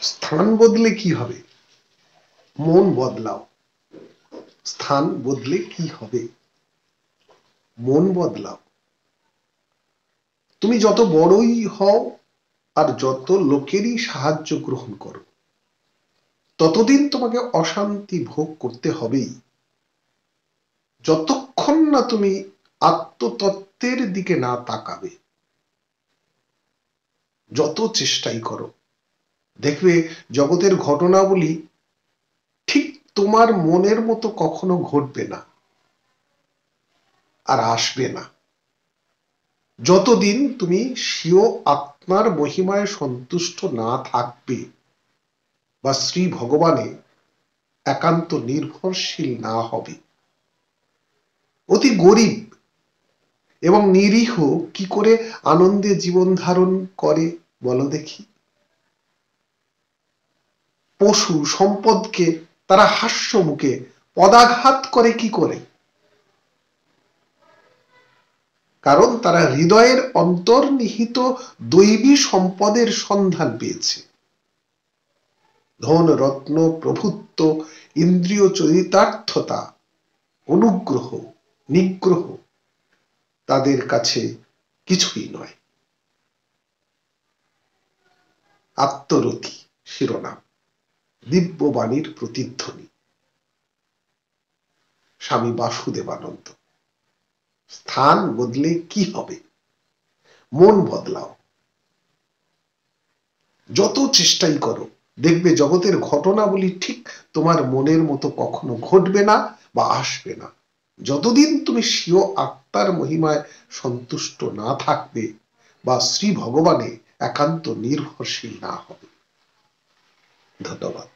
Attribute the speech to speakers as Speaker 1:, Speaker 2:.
Speaker 1: স্থান বদলে কি হবে? মন বদলাও। স্থান বদলে কি হবে? মন বদলাও। তুমি যত বড়ই হও আর যত লোকেরই সাহায্য গ্রহণ করো, ততদিন তোমাকে অশান্তি ভোগ করতে হবেই, যতক্ষণ না তুমি আত্মতত্ত্বের দিকে না তাকাবে। যত চেষ্টাই করো, দেখবে জগতের ঘটনাবলী ঠিক তোমার মনের মতো কখনো ঘটবে না, আর আসবে না, যতদিন তুমি স্বীয় আত্মার মহিমায় সন্তুষ্ট না থাকবে বা শ্রী ভগবানে একান্ত নির্ভরশীল না হবে। অতি গরিব এবং নিরীহ কি করে আনন্দে জীবন ধারণ করে বলো দেখি? পশু সম্পদকে তারা হাস্য মুখে পদাঘাত করে কি করে? কারণ তারা হৃদয়ের অন্তর্নিহিত দৈবী সম্পদের সন্ধান পেয়েছে। ধন রত্ন প্রভুত্ব, ইন্দ্রিয় চরিতার্থতা, অনুগ্রহ, নিগ্রহ তাদের কাছে কিছুই নয়। আত্মরতি শিরোনাম, দিব্যবাণীর প্রতিধ্বনি, স্বামী বাসুদেবানন্দ। স্থান বদলে কি হবে? মন বদলাও। যত চেষ্টাই করো, দেখবে জগতের ঘটনাবলী ঠিক তোমার মনের মতো কখনো ঘটবে না বা আসবে না, যতদিন তুমি স্বীয় আত্মার মহিমায় সন্তুষ্ট না থাকবে বা শ্রী ভগবানে একান্ত নির্ভরশীল না হবে। ধন্যবাদ।